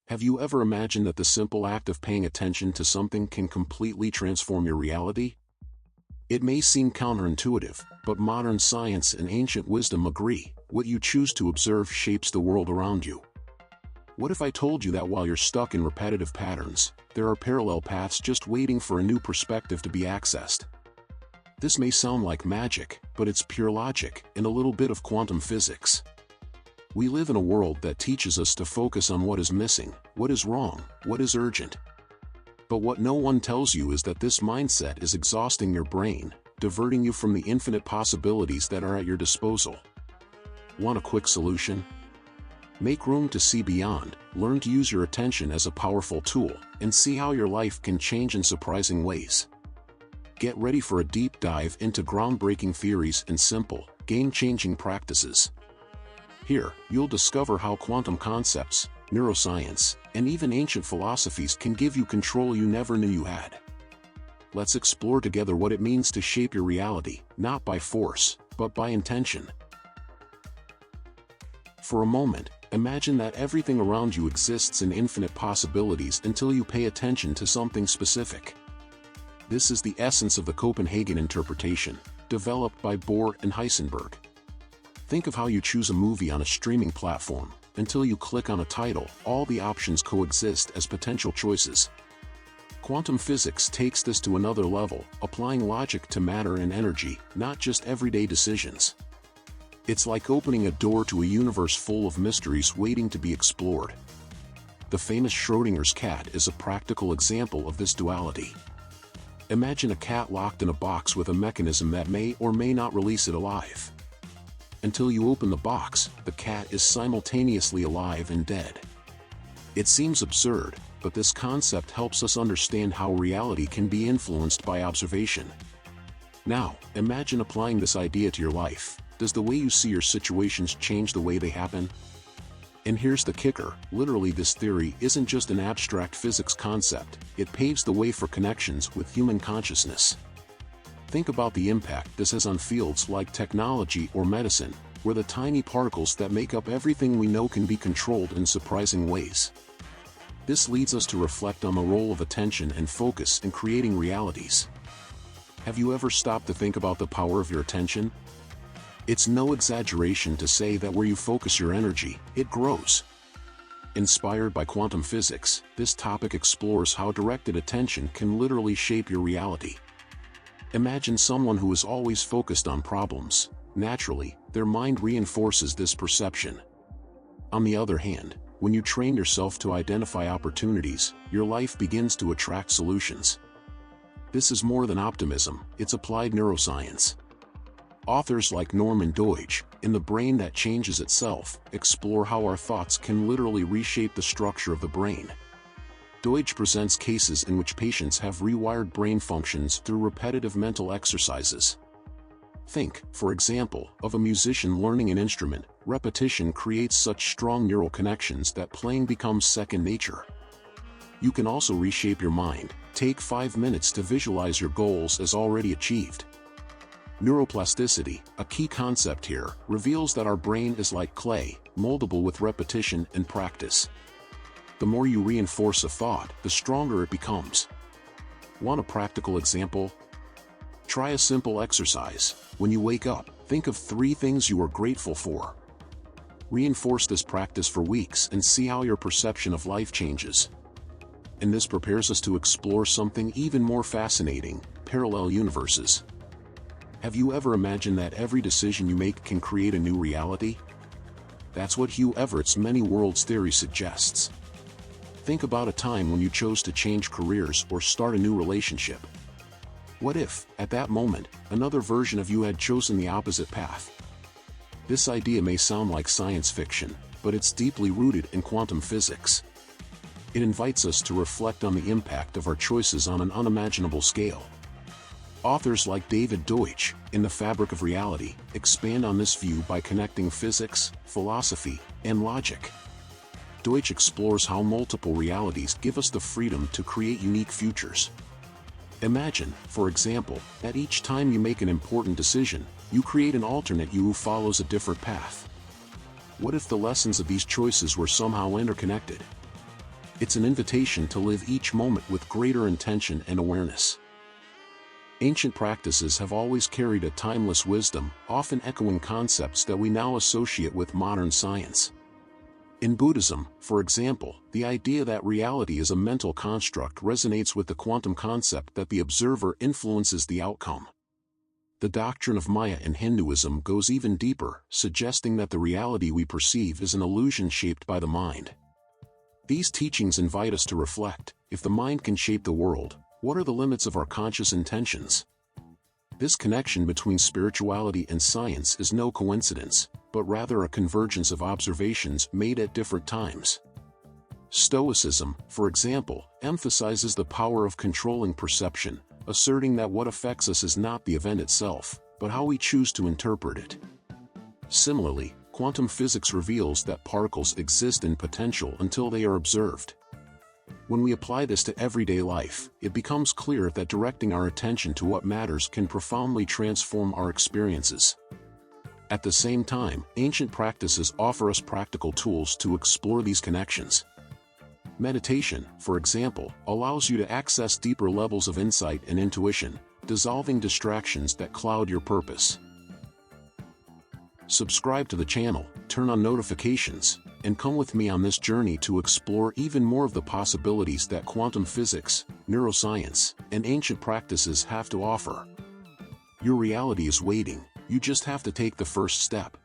Have you ever imagined that the simple act of paying attention to something can completely transform your reality? It may seem counterintuitive, but modern science and ancient wisdom agree: what you choose to observe shapes the world around you. What if I told you that while you're stuck in repetitive patterns, there are parallel paths just waiting for a new perspective to be accessed? This may sound like magic, but it's pure logic and a little bit of quantum physics. We live in a world that teaches us to focus on what is missing, what is wrong, what is urgent. But what no one tells you is that this mindset is exhausting your brain, diverting you from the infinite possibilities that are at your disposal. Want a quick solution? Make room to see beyond, learn to use your attention as a powerful tool, and see how your life can change in surprising ways. Get ready for a deep dive into groundbreaking theories and simple, game-changing practices. Here, you'll discover how quantum concepts, neuroscience, and even ancient philosophies can give you control you never knew you had. Let's explore together what it means to shape your reality, not by force, but by intention. For a moment, imagine that everything around you exists in infinite possibilities until you pay attention to something specific. This is the essence of the Copenhagen interpretation, developed by Bohr and Heisenberg. Think of how you choose a movie on a streaming platform. Until you click on a title, all the options coexist as potential choices. Quantum physics takes this to another level, applying logic to matter and energy, not just everyday decisions. It's like opening a door to a universe full of mysteries waiting to be explored. The famous Schrödinger's cat is a practical example of this duality. Imagine a cat locked in a box with a mechanism that may or may not release it alive. Until you open the box, the cat is simultaneously alive and dead. It seems absurd, but this concept helps us understand how reality can be influenced by observation. Now, imagine applying this idea to your life. Does the way you see your situations change the way they happen? And here's the kicker: literally, this theory isn't just an abstract physics concept, it paves the way for connections with human consciousness. Think about the impact this has on fields like technology or medicine, where the tiny particles that make up everything we know can be controlled in surprising ways. This leads us to reflect on the role of attention and focus in creating realities. Have you ever stopped to think about the power of your attention? It's no exaggeration to say that where you focus your energy, it grows. Inspired by quantum physics, this topic explores how directed attention can literally shape your reality. Imagine someone who is always focused on problems. Naturally, their mind reinforces this perception. On the other hand, when you train yourself to identify opportunities, your life begins to attract solutions. This is more than optimism, it's applied neuroscience. Authors like Norman Deutsch, in The Brain That Changes Itself, explore how our thoughts can literally reshape the structure of the brain. Deutsch presents cases in which patients have rewired brain functions through repetitive mental exercises. Think, for example, of a musician learning an instrument. Repetition creates such strong neural connections that playing becomes second nature. You can also reshape your mind. Take 5 minutes to visualize your goals as already achieved. Neuroplasticity, a key concept here, reveals that our brain is like clay, moldable with repetition and practice. The more you reinforce a thought, the stronger it becomes. Want a practical example? Try a simple exercise. When you wake up, think of 3 things you are grateful for. Reinforce this practice for weeks and see how your perception of life changes. And this prepares us to explore something even more fascinating: parallel universes. Have you ever imagined that every decision you make can create a new reality? That's what Hugh Everett's many worlds theory suggests. Think about a time when you chose to change careers or start a new relationship. What if, at that moment, another version of you had chosen the opposite path? This idea may sound like science fiction, but it's deeply rooted in quantum physics. It invites us to reflect on the impact of our choices on an unimaginable scale. Authors like David Deutsch, in The Fabric of Reality, expand on this view by connecting physics, philosophy, and logic. Deutsch explores how multiple realities give us the freedom to create unique futures. Imagine, for example, that each time you make an important decision, you create an alternate you who follows a different path. What if the lessons of these choices were somehow interconnected? It's an invitation to live each moment with greater intention and awareness. Ancient practices have always carried a timeless wisdom, often echoing concepts that we now associate with modern science. In Buddhism, for example, the idea that reality is a mental construct resonates with the quantum concept that the observer influences the outcome. The doctrine of Maya in Hinduism goes even deeper, suggesting that the reality we perceive is an illusion shaped by the mind. These teachings invite us to reflect: if the mind can shape the world, what are the limits of our conscious intentions? This connection between spirituality and science is no coincidence, but rather a convergence of observations made at different times. Stoicism, for example, emphasizes the power of controlling perception, asserting that what affects us is not the event itself, but how we choose to interpret it. Similarly, quantum physics reveals that particles exist in potential until they are observed. When we apply this to everyday life, it becomes clear that directing our attention to what matters can profoundly transform our experiences. At the same time, ancient practices offer us practical tools to explore these connections. Meditation, for example, allows you to access deeper levels of insight and intuition, dissolving distractions that cloud your purpose. Subscribe to the channel, turn on notifications, and come with me on this journey to explore even more of the possibilities that quantum physics, neuroscience, and ancient practices have to offer. Your reality is waiting, you just have to take the first step.